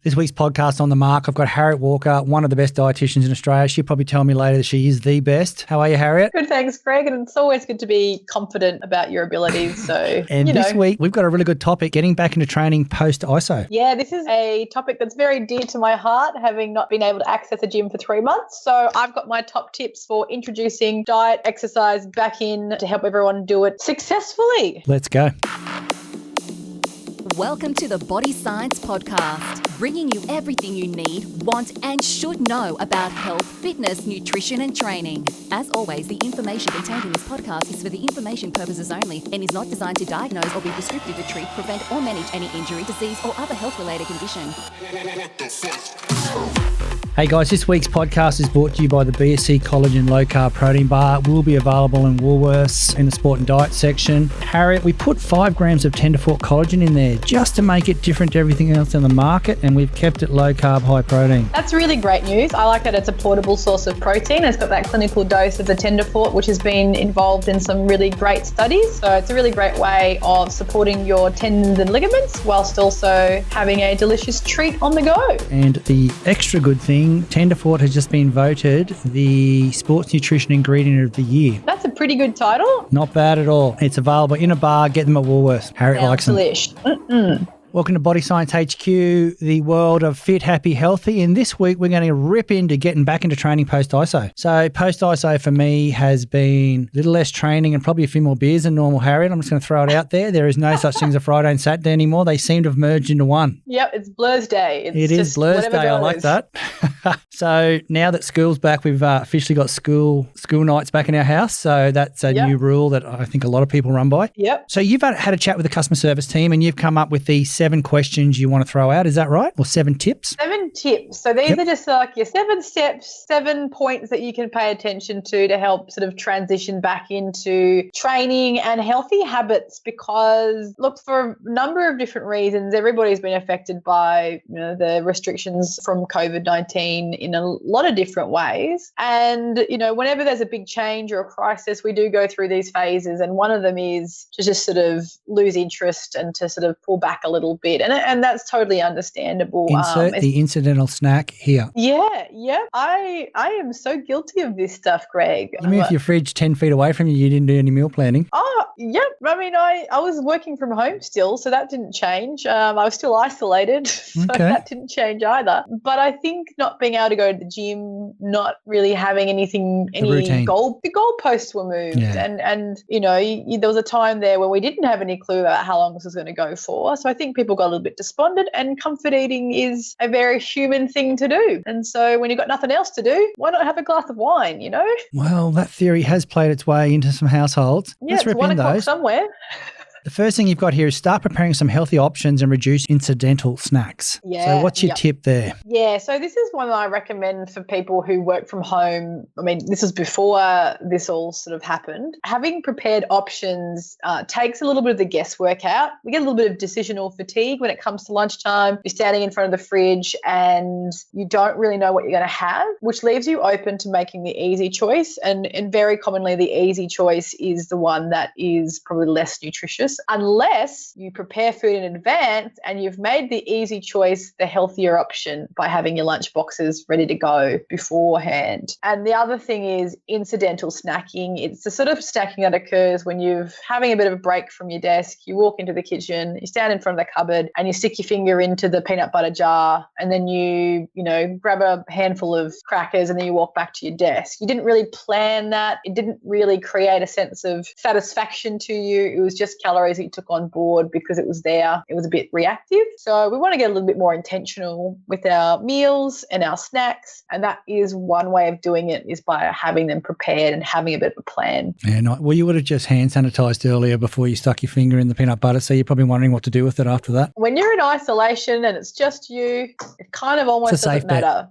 This week's podcast on the mark, I've got Harriet Walker, one of the best dietitians in Australia. She'll probably tell me later that she is the best. How are you, Harriet? Good, thanks, Greg. And it's always good to be confident about your abilities. So, this week, we've got a really good topic, getting back into training post-ISO. Yeah, this is a topic that's very dear to my heart, having not been able to access a gym for 3 months. So I've got my top tips for introducing diet, exercise back in to help everyone do it successfully. Let's go. Welcome to the Body Science Podcast, bringing you everything you need, want and should know about health, fitness, nutrition and training. As always, the information contained in this podcast is for the information purposes only and is not designed to diagnose or be prescriptive to treat, prevent or manage any injury, disease or other health-related condition. Hey guys, this week's podcast is brought to you by the BSC Collagen Low Carb Protein Bar. It will be available in Woolworths in the Sport and Diet section. Harriet, we put 5 grams of tenderfoot collagen in there just to make it different to everything else on the market, and we've kept it low carb, high protein. That's really great news. I like that it's a portable source of protein. It's got that clinical dose of the tenderfoot, which has been involved in some really great studies. So it's a really great way of supporting your tendons and ligaments whilst also having a delicious treat on the go. And the extra good thing, tenderfoot has just been voted the sports nutrition ingredient of the year. That's a pretty good title. Not bad at all. It's available in a bar. Get them at Woolworths. Harriet likes them. Delish. Welcome to Body Science HQ, the world of fit, happy, healthy. And this week, we're going to rip into getting back into training post-ISO. So post-ISO for me has been a little less training and probably a few more beers than normal, Harriet. I'm just going to throw it out there. There is no such thing as a Friday and Saturday anymore. They seem to have merged into one. Yep, it's Blur's Day. It is Blur's Day. I like that. So now that school's back, we've officially got school nights back in our house. So that's a new rule that I think a lot of people run by. Yep. So you've had a chat with the customer service team and you've come up with these 7 questions you want to throw out. Is that right? Or 7 tips? 7 tips. So these are just like your 7 steps, 7 points that you can pay attention to help sort of transition back into training and healthy habits, because look, for a number of different reasons, everybody's been affected by the restrictions from COVID-19 in a lot of different ways. And, whenever there's a big change or a crisis, we do go through these phases. And one of them is to just sort of lose interest and to sort of pull back a little bit. And that's totally understandable. Insert the incidental snack here. Yeah. I am so guilty of this stuff, Greg. You moved your fridge 10 feet away from you. You didn't do any meal planning. Oh, yep. I mean, I was working from home still, so that didn't change. I was still isolated, so that didn't change either. But I think not being able to go to the gym, not really having the goalposts were moved. Yeah. And there was a time there where we didn't have any clue about how long this was going to go for. So I think people got a little bit despondent, and comfort eating is a very human thing to do. And so when you've got nothing else to do, why not have a glass of wine, Well, that theory has played its way into some households. Yeah, Let's it's 1 o'clock somewhere. The first thing you've got here is start preparing some healthy options and reduce incidental snacks. Yeah. So what's your tip there? Yeah. So this is one that I recommend for people who work from home. I mean, this was before this all sort of happened. Having prepared options takes a little bit of the guesswork out. We get a little bit of decisional fatigue when it comes to lunchtime. You're standing in front of the fridge and you don't really know what you're going to have, which leaves you open to making the easy choice. And very commonly, the easy choice is the one that is probably less nutritious, unless you prepare food in advance and you've made the easy choice the healthier option by having your lunch boxes ready to go beforehand. And the other thing is incidental snacking. It's the sort of snacking that occurs when you're having a bit of a break from your desk, you walk into the kitchen, you stand in front of the cupboard and you stick your finger into the peanut butter jar, and then you grab a handful of crackers and then you walk back to your desk. You didn't really plan that. It didn't really create a sense of satisfaction to you. It was just calories that you took on board because it was there. It was a bit reactive. So we want to get a little bit more intentional with our meals and our snacks. And that is one way of doing it, is by having them prepared and having a bit of a plan. Yeah, well, you would have just hand sanitized earlier before you stuck your finger in the peanut butter. So you're probably wondering what to do with it after that. When you're in isolation and it's just you, it kind of almost doesn't matter.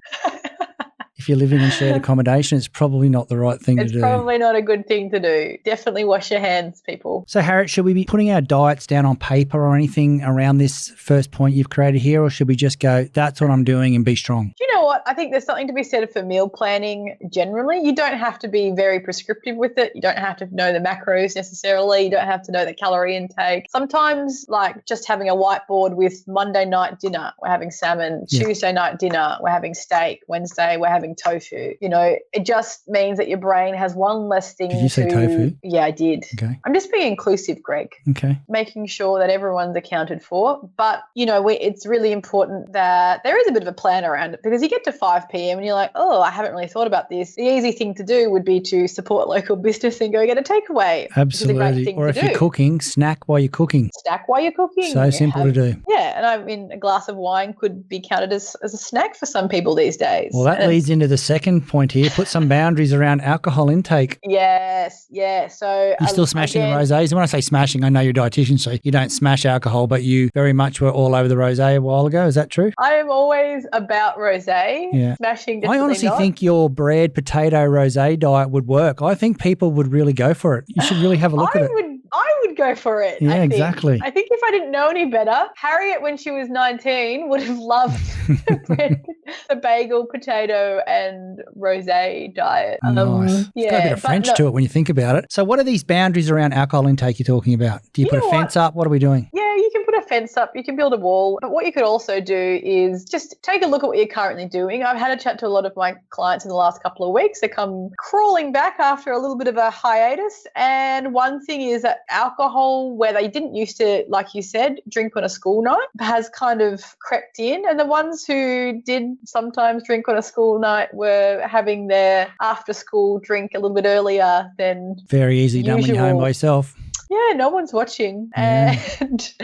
If you're living in shared accommodation, it's probably not the right thing to do. It's probably not a good thing to do. Definitely wash your hands, people. So, Harriet, should we be putting our diets down on paper or anything around this first point you've created here, or should we just go, that's what I'm doing and be strong? Do you know what? what? I think there's something to be said for meal planning generally. You don't have to be very prescriptive with it. You don't have to know the macros necessarily. You don't have to know the calorie intake. Sometimes, like just having a whiteboard with Monday night dinner, we're having salmon. Yeah. Tuesday night dinner, we're having steak. Wednesday, we're having tofu. You know, it just means that your brain has one less thing. Did you say tofu? Yeah, I did. Okay. I'm just being inclusive, Greg. Okay. Making sure that everyone's accounted for. But, you know, it's really important that there is a bit of a plan around it, because you get to 5 p.m. and you're like, oh, I haven't really thought about this. The easy thing to do would be to support local business and go get a takeaway. Absolutely. Or if you're cooking, snack while you're cooking. Snack while you're cooking. So simple to do. Yeah. And I mean, a glass of wine could be counted as a snack for some people these days. Well, that leads into the second point here. Put some boundaries around alcohol intake. Yes. Yeah. So you're still smashing the rosés. And when I say smashing, I know you're a dietitian, so you don't smash alcohol, but you very much were all over the rosé a while ago. Is that true? I am always about rosé. Yeah. Smashing. I honestly think your bread, potato, rosé diet would work. I think people would really go for it. You should really have a look at it. I would go for it. Yeah, exactly. I think if I didn't know any better, Harriet, when she was 19, would have loved the bagel, potato, and rosé diet. Nice. It's got a bit of French to it when you think about it. So what are these boundaries around alcohol intake you're talking about? Do you put a fence up? What are we doing? Yeah, you can put a fence up. You can build a wall. But what you could also do is just take a look at what you're currently doing. I've had a chat to a lot of my clients in the last couple of weeks. They come crawling back after a little bit of a hiatus. And one thing is that alcohol, where they didn't used to, like you said, drink on a school night, has kind of crept in. And the ones who did sometimes drink on a school night were having their after school drink a little bit earlier than very easy done when you're home by yourself. Yeah, no one's watching. Yeah. And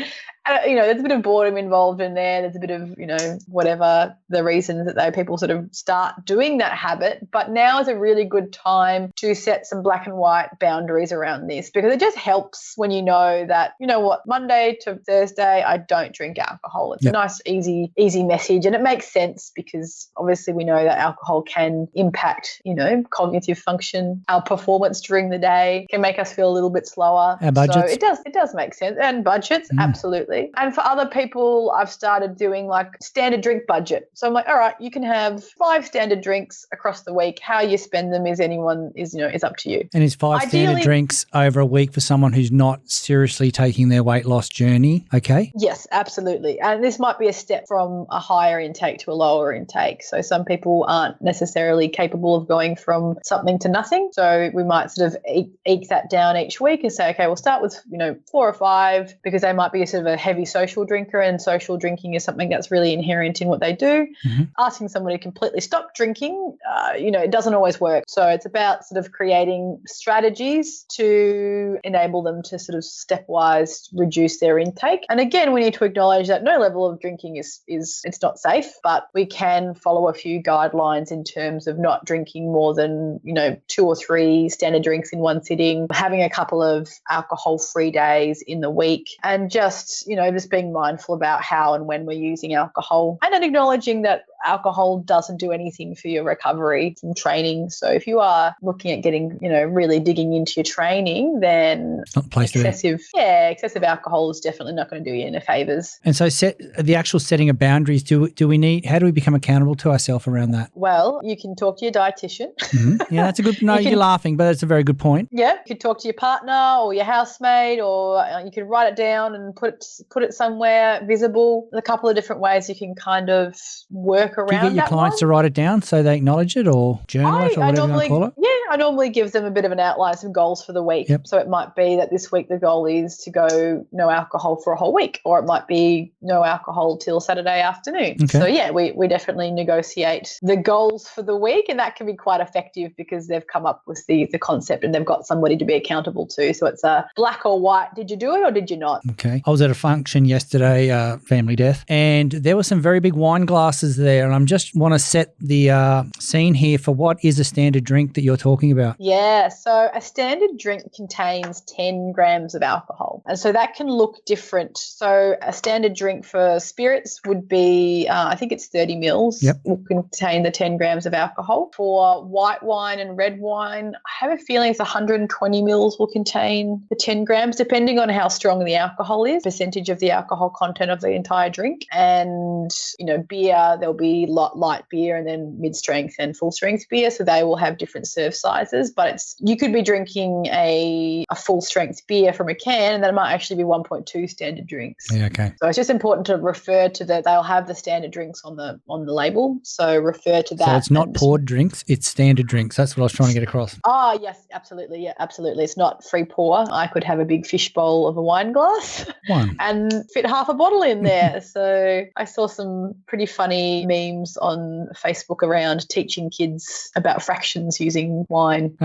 you know, there's a bit of boredom involved in there. There's a bit of, you know, whatever the reasons that people sort of start doing that habit. But now is a really good time to set some black and white boundaries around this, because it just helps when you know that, you know what, Monday to Thursday, I don't drink alcohol. It's a nice, easy message. And it makes sense because obviously we know that alcohol can impact, you know, cognitive function, our performance during the day, can make us feel a little bit slower. Our budgets. So it does make sense. And budgets, absolutely. And for other people, I've started doing like standard drink budget. So I'm like, all right, you can have 5 standard drinks across the week. How you spend them is up to you. And is 5 standard drinks over a week for someone who's not seriously taking their weight loss journey? Okay. Yes, absolutely. And this might be a step from a higher intake to a lower intake. So some people aren't necessarily capable of going from something to nothing. So we might sort of eke that down each week and say, okay, we'll start with, you know, 4 or 5, because they might be a sort of a heavy social drinker, and social drinking is something that's really inherent in what they do. Asking someone to completely stop drinking, you know, it doesn't always work. So it's about sort of creating strategies to enable them to sort of stepwise reduce their intake. And again, we need to acknowledge that no level of drinking is it's not safe, but we can follow a few guidelines in terms of not drinking more than, you know, 2 or 3 standard drinks in one sitting, having a couple of alcohol-free days in the week, and just, you know, just being mindful about how and when we're using alcohol, and then acknowledging that alcohol doesn't do anything for your recovery from training. So if you are looking at getting, you know, really digging into your training, then excessive alcohol is definitely not going to do you any favors. And so the actual setting of boundaries, how do we become accountable to ourselves around that? Well, you can talk to your dietitian. Yeah, that's a good, you're laughing, but that's a very good point. Yeah, you could talk to your partner or your housemate, or you could write it down and put it somewhere visible. There's a couple of different ways you can kind of work around. Do you get your clients to write it down so they acknowledge it, or journal it, or whatever you want to call it? Yeah, I normally give them a bit of an outline, some goals for the week. Yep. So it might be that this week the goal is to go no alcohol for a whole week, or it might be no alcohol till Saturday afternoon. Okay. So yeah, we definitely negotiate the goals for the week, and that can be quite effective because they've come up with the concept and they've got somebody to be accountable to. So it's a black or white. Did you do it or did you not? Okay. I was at a function yesterday, family death, and there were some very big wine glasses there, and I just want to set the scene here for what is a standard drink that you're talking talking about? Yeah, so a standard drink contains 10 grams of alcohol. And so that can look different. So a standard drink for spirits would be, I think it's 30 mils, will contain the 10 grams of alcohol. For white wine and red wine, I have a feeling it's 120 mils will contain the 10 grams, depending on how strong the alcohol is, percentage of the alcohol content of the entire drink. And, beer, there'll be light beer and then mid-strength and full-strength beer. So they will have different serve sizes, but you could be drinking a full-strength beer from a can, and that might actually be 1.2 standard drinks. Yeah, okay. So it's just important to refer to they'll have the standard drinks on the label. So refer to that. So it's not poured drinks, it's standard drinks. That's what I was trying to get across. Oh, yes, absolutely. Yeah, absolutely. It's not free pour. I could have a big fishbowl of a wine glass and fit half a bottle in there. So I saw some pretty funny memes on Facebook around teaching kids about fractions using wine.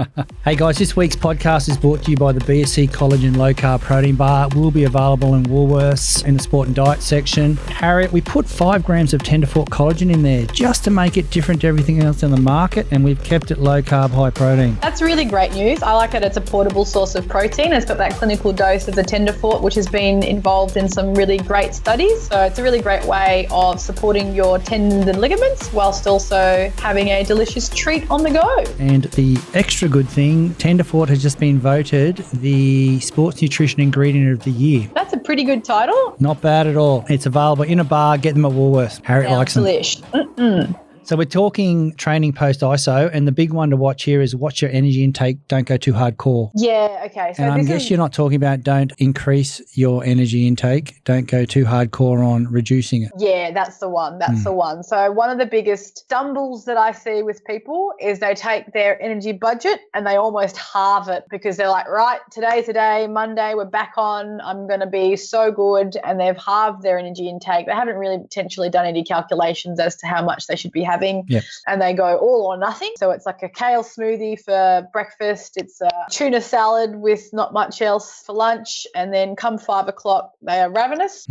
Hey guys, this week's podcast is brought to you by the BSC Collagen Low Carb Protein Bar. It will be available in Woolworths in the Sport and Diet section. Harriet, we put 5 grams of tenderfoot collagen in there just to make it different to everything else in the market, and we've kept it low carb, high protein. That's really great news. I like that it's a portable source of protein. It's got that clinical dose of the tenderfoot, which has been involved in some really great studies. So it's a really great way of supporting your tendons and ligaments whilst also having a delicious treat on the go. And the extra good thing, tenderfoot has just been voted the Sports Nutrition Ingredient of the Year. That's a pretty good title. Not bad at all. It's available in a bar. Get them at Woolworths. Harriet likes them. Delish. So we're talking training post-ISO, and the big one to watch here is watch your energy intake. Don't go too hardcore. Yeah, okay. So and I guess you're not talking about don't increase your energy intake. Don't go too hardcore on reducing it. Yeah, that's the one. That's the one. So one of the biggest stumbles that I see with people is they take their energy budget and they almost halve it because they're like, right, today's the day, Monday, we're back on. I'm going to be so good. And they've halved their energy intake. They haven't really potentially done any calculations as to how much they should be having. Yep. And they go all or nothing. So it's like a kale smoothie for breakfast. It's a tuna salad with not much else for lunch. And then come 5 o'clock, they are ravenous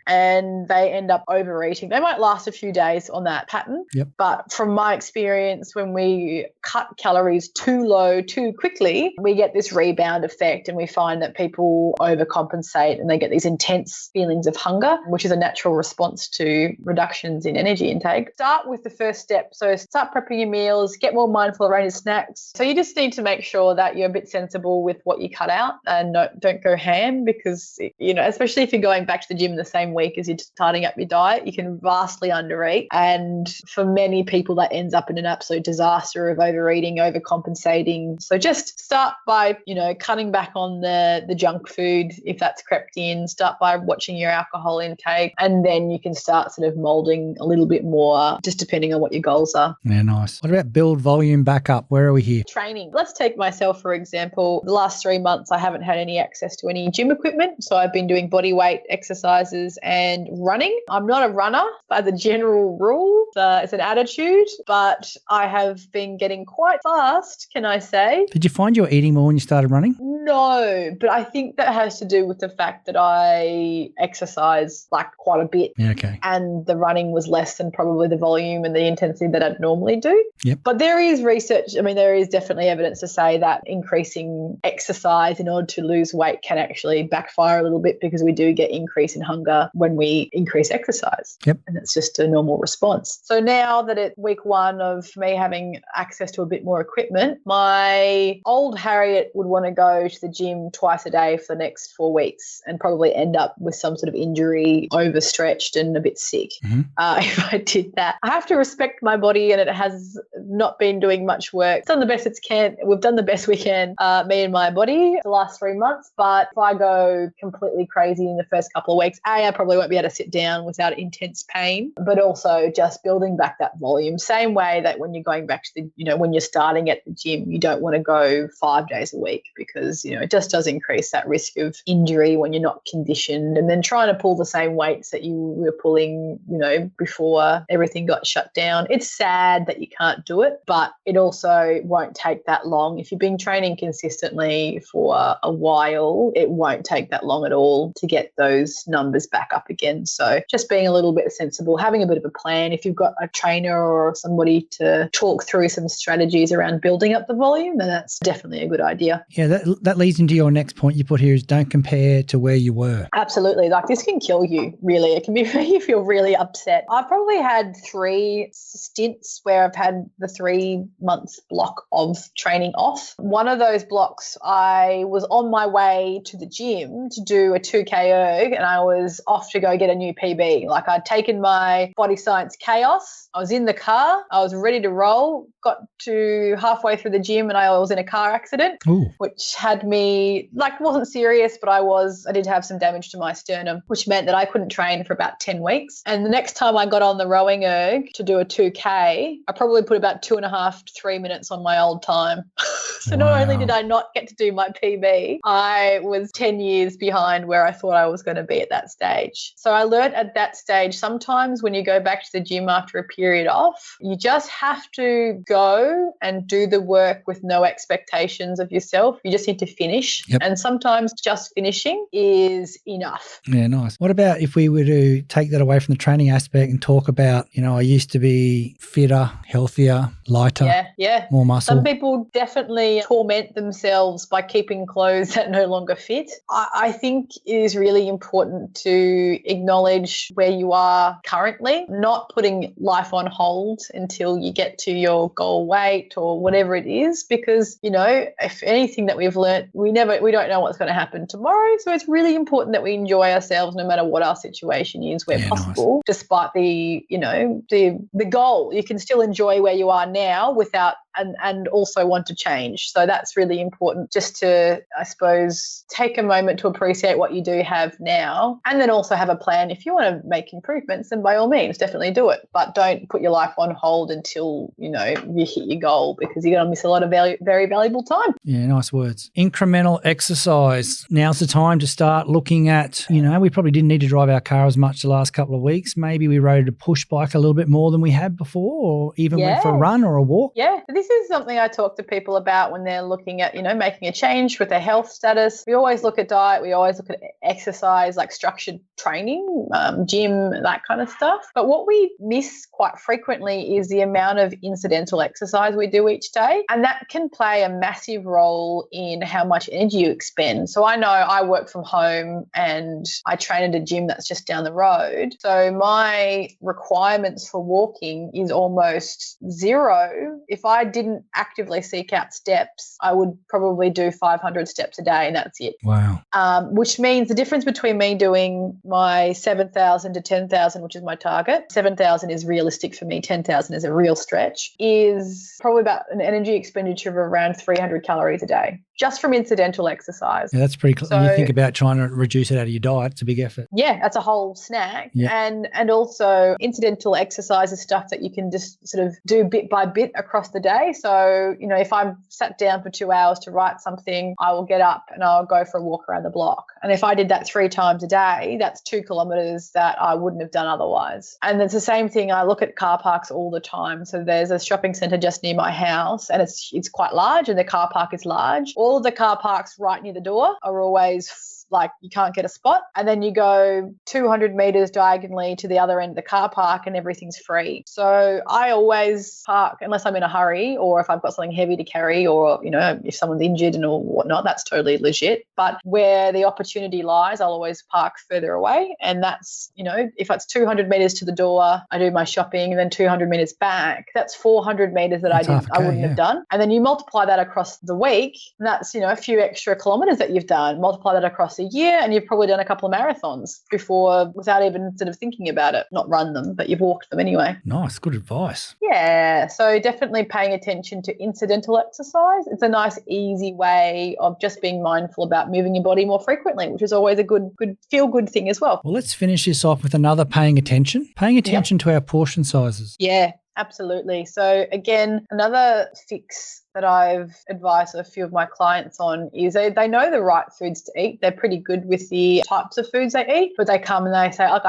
and they end up overeating. They might last a few days on that pattern. Yep. But from my experience, when we cut calories too low too quickly, we get this rebound effect and we find that people overcompensate and they get these intense feelings of hunger, which is a natural response to reductions in energy intake. Start with the first step. So start prepping your meals, get more mindful around your snacks. So you just need to make sure that you're a bit sensible with what you cut out and don't go ham because, especially if you're going back to the gym the same week as you're starting up your diet, you can vastly undereat. And for many people, that ends up in an absolute disaster of overeating, overcompensating. So just start by, cutting back on the junk food if that's crept in. Start by watching your alcohol intake, and then you can start sort of molding a little bit more, just depending on what your goals are. Yeah, nice. What about build volume back up? Where are we here? Training. Let's take myself, for example. The last 3 months, I haven't had any access to any gym equipment. So I've been doing body weight exercises and running. I'm not a runner as a general rule. It's an attitude, but I have been getting quite fast, can I say. Did you find you were eating more when you started running? No, but I think that has to do with the fact that I exercise quite a bit. Yeah, okay. And the running was less than probably the volume and the intensity that I'd normally do. Yep. But there is research, there is definitely evidence to say that increasing exercise in order to lose weight can actually backfire a little bit because we do get increase in hunger when we increase exercise. Yep. And it's just a normal response. So now that it's week 1 of me having access to a bit more equipment, my old Harriet would want to go to the gym twice a day for the next 4 weeks and probably end up with some sort of injury, overstretched and a bit sick if I did that. I have to respect my body, and it has not been doing much work. It's done the best it can. We've done the best we can, me and my body, the last 3 months. But if I go completely crazy in the first couple of weeks, I probably won't be able to sit down without intense pain, but also just building back that volume. Same way that when you're going back to when you're starting at the gym, you don't want to go 5 days a week because, it just does increase that risk of injury when you're not conditioned. And then trying to pull the same weights that you were pulling, before everything got shut down. It's sad that you can't do do it, but it also won't take that long. If you've been training consistently for a while, it won't take that long at all to get those numbers back up again. So just being a little bit sensible, having a bit of a plan. If you've got a trainer or somebody to talk through some strategies around building up the volume, then that's definitely a good idea. Yeah, that leads into your next point you put here is don't compare to where you were. Absolutely. Like this can kill you, really. It can make you feel really upset. I've probably had 3 stints where I've had the 3-month block of training off. One of those blocks, I was on my way to the gym to do a 2K erg and I was off to go get a new PB. Like I'd taken my Body Science Chaos. I was in the car. I was ready to roll. Got to halfway through the gym and I was in a car accident, which had me, like, wasn't serious, but I did have some damage to my sternum, which meant that I couldn't train for about 10 weeks. And the next time I got on the rowing erg to do a 2K, I probably put about 2.5 to 3 minutes on my old time. So not only did I not get to do my PB, I was 10 years behind where I thought I was going to be at that stage. So I learned at that stage, sometimes when you go back to the gym after a period off, you just have to go and do the work with no expectations of yourself. You just need to finish. Yep. And sometimes just finishing is enough. Yeah, nice. What about if we were to take that away from the training aspect and talk about, I used to be fitter, healthier, lighter, more muscle? Some people definitely torment themselves by keeping clothes that no longer fit. I think it is really important to acknowledge where you are currently, not putting life on hold until you get to your goal weight or whatever it is, because, if anything that we've learnt, we don't know what's going to happen tomorrow. So it's really important that we enjoy ourselves no matter what our situation is where possible, despite the goal. You can still enjoy where you are now without and also want to change. So that's really important, just to, I suppose, take a moment to appreciate what you do have now and then also have a plan. If you want to make improvements, then by all means, definitely do it. But don't put your life on hold until, you hit your goal, because you're going to miss a lot of very valuable time. Yeah, nice words. Incremental exercise. Now's the time to start looking at, we probably didn't need to drive our car as much the last couple of weeks. Maybe we rode a push bike a little bit more than we had before, or even went for a run or a walk. Yeah, this is something I talk to people about when they're looking at, making a change with their health status. We always look at diet. We always look at exercise, like structured training, gym, that kind of stuff. But what we miss quite frequently is the amount of incidental exercise we do each day. And that can play a massive role in how much energy you expend. So I know I work from home and I train at a gym that's just down the road. So my requirements for walking is almost zero. If I didn't actively seek out steps, I would probably do 500 steps a day and that's it. Wow. Which means the difference between me doing my 7,000 to 10,000, which is my target, 7,000 is realistic for me, 10,000 is a real stretch, is probably about an energy expenditure of around 300 calories a day, just from incidental exercise. Yeah, that's pretty close. So, you think about trying to reduce it out of your diet, it's a big effort. Yeah, that's a whole snack. Yeah. And also incidental exercise is stuff that you can just sort of do bit by bit across the day. So, if I'm sat down for 2 hours to write something, I will get up and I'll go for a walk around the block. And if I did that 3 times a day, that's 2 kilometres that I wouldn't have done otherwise. And it's the same thing. I look at car parks all the time. So there's a shopping centre just near my house and it's quite large and the car park is large. All of the car parks right near the door are always like you can't get a spot. And then you go 200 metres diagonally to the other end of the car park and everything's free. So I always park unless I'm in a hurry or if I've got something heavy to carry or, if someone's injured and or whatnot, that's totally legit. But where the opportunity lies, I'll always park further away. And that's, if it's 200 metres to the door, I do my shopping and then 200 metres back, that's 400 metres that I wouldn't have done. And then you multiply that across the week and that's, a few extra kilometres that you've done. Multiply that across a year and you've probably done a couple of marathons before without even sort of thinking about it. Not run them, but you've walked them anyway. Nice, good advice. Yeah, so definitely paying attention to incidental exercise. It's a nice, easy way of just being mindful about moving your body more frequently, which is always a good feel-good thing as well. Well, let's finish this off with another paying attention to our portion sizes. Yeah. Absolutely. So again, another fix that I've advised a few of my clients on is they know the right foods to eat. They're pretty good with the types of foods they eat, but they come and they say, like,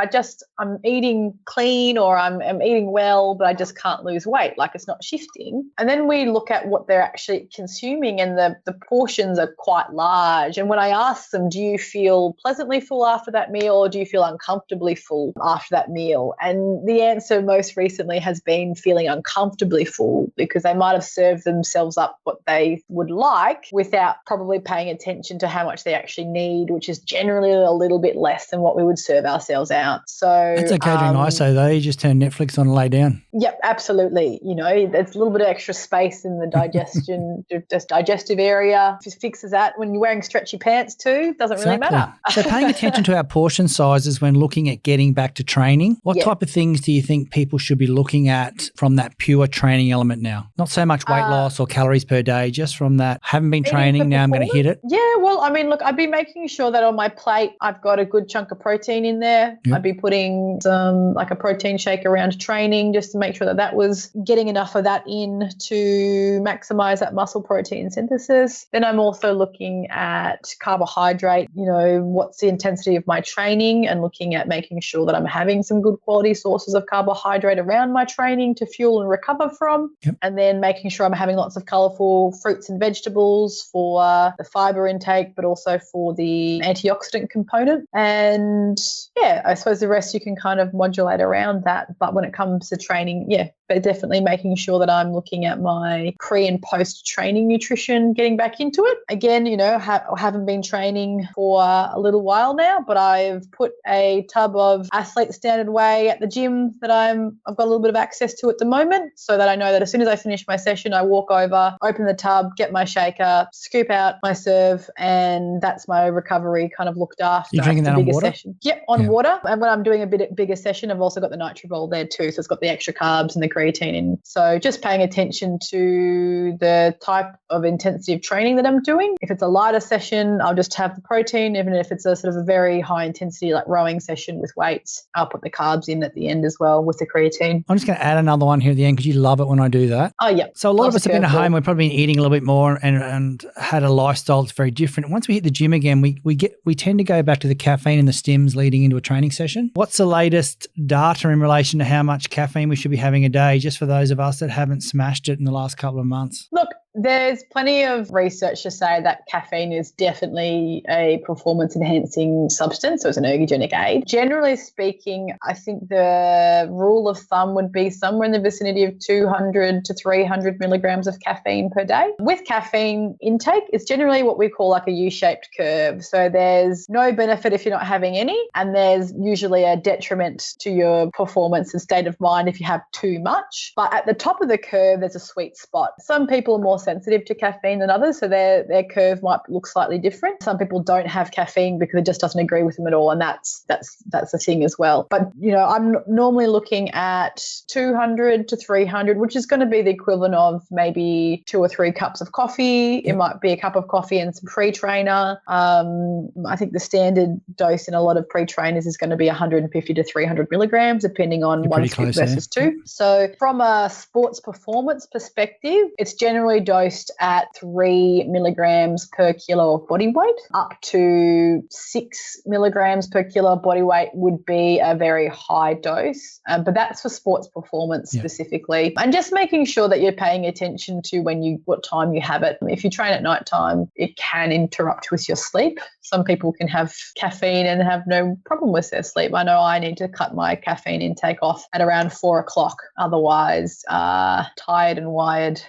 I'm eating clean or I'm eating well, but I just can't lose weight. Like, it's not shifting. And then we look at what they're actually consuming, and the portions are quite large. And when I ask them, do you feel pleasantly full after that meal, or do you feel uncomfortably full after that meal? And the answer most recently has been feeling uncomfortably full, because they might have served themselves up what they would like without probably paying attention to how much they actually need, which is generally a little bit less than what we would serve ourselves out. So that's okay during ISO though. You just turn Netflix on and lay down. Yep, absolutely. You know, there's a little bit of extra space in the digestive area. If it fixes that when you're wearing stretchy pants too, doesn't really matter. So paying attention to our portion sizes when looking at getting back to training, what type of things do you think people should be looking at from that pure training element now? Not so much weight loss or calories per day, just from that, haven't been training, now I'm going to hit it. Yeah, well, I mean, look, I'd be making sure that on my plate I've got a good chunk of protein in there. Yep. I'd be putting some, like a protein shake around training, just to make sure that was getting enough of that in to maximize that muscle protein synthesis. Then I'm also looking at carbohydrate, you know, what's the intensity of my training, and looking at making sure that I'm having some good quality sources of carbohydrate around my training to fuel and recover from. Yep. And then making sure I'm having lots of colorful fruits and vegetables for the fiber intake, but also for the antioxidant component. And yeah, I suppose the rest you can kind of modulate around that. But when it comes to training, but definitely making sure that I'm looking at my pre and post training nutrition, getting back into it. Again, you know, haven't been training for a little while now, but I've put a tub of Athlete Standard Whey at the gym that I've got a little bit of access to at the moment, so that I know that as soon as I finish my session, I walk over, open the tub, get my shaker, scoop out my serve, and that's my recovery kind of looked after. You're drinking that on water? Session. Yep, on water. And when I'm doing a bit bigger session, I've also got the NitroBol there too, so it's got the extra carbs and the creatine in. So just paying attention to the type of intensity of training that I'm doing. If it's a lighter session, I'll just have the protein. Even if it's a sort of a very high intensity like rowing session with weights, I'll put the carbs in at the end as well with the creatine. I'm just going to add another one here at the end because you love it when I do that. Oh, yeah. So a lot of us have been at home. We've probably been eating a little bit more and had a lifestyle that's very different. Once we hit the gym again, we tend to go back to the caffeine and the stims leading into a training session. What's the latest data in relation to how much caffeine we should be having a day, just for those of us that haven't smashed it in the last couple of months? Look, there's plenty of research to say that caffeine is definitely a performance-enhancing substance, so it's an ergogenic aid. Generally speaking, I think the rule of thumb would be somewhere in the vicinity of 200 to 300 milligrams of caffeine per day. With caffeine intake, it's generally what we call like a U-shaped curve. So there's no benefit if you're not having any, and there's usually a detriment to your performance and state of mind if you have too much. But at the top of the curve, there's a sweet spot. Some people are more sensitive to caffeine than others, so their curve might look slightly different. Some people don't have caffeine because it just doesn't agree with them at all, and that's the thing as well. But you know, I'm normally looking at 200 to 300, which is going to be the equivalent of maybe 2 or 3 cups of coffee. It might be a cup of coffee and some pre-trainer. I think the standard dose in a lot of pre-trainers is going to be 150 to 300 milligrams, depending on one scoop versus 2. So from a sports performance perspective, it's generally dosed at 3 milligrams per kilo of body weight. Up to 6 milligrams per kilo of body weight would be a very high dose, but that's for sports performance specifically. And just making sure that you're paying attention to what time you have it. If you train at night time, it can interrupt with your sleep. Some people can have caffeine and have no problem with their sleep. I know I need to cut my caffeine intake off at around 4 o'clock. Otherwise, tired and wired.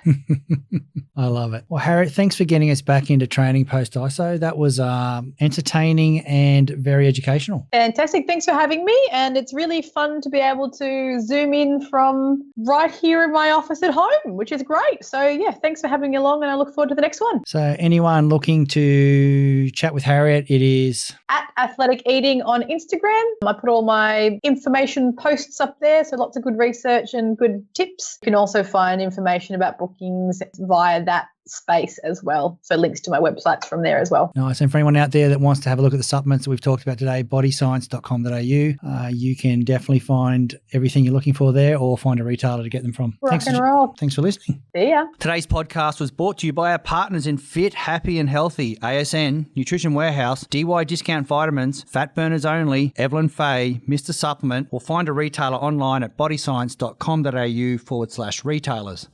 I love it. Well, Harriet, thanks for getting us back into training post-ISO. That was entertaining and very educational. Fantastic. Thanks for having me. And it's really fun to be able to Zoom in from right here in my office at home, which is great. So, yeah, thanks for having me along, and I look forward to the next one. So anyone looking to chat with Harriet, it is at Athletic Eating on Instagram. I put all my information posts up there, so lots of good research and good tips. You can also find information about bookings via via that space as well. So links to my websites from there as well. Nice. And for anyone out there that wants to have a look at the supplements that we've talked about today, bodyscience.com.au, you can definitely find everything you're looking for there or find a retailer to get them from. Rock and roll. Thanks for listening. See ya. Today's podcast was brought to you by our partners in Fit, Happy and Healthy, ASN, Nutrition Warehouse, DY Discount Vitamins, Fat Burners Only, Evelyn Faye, Mr. Supplement, or find a retailer online at bodyscience.com.au/retailers.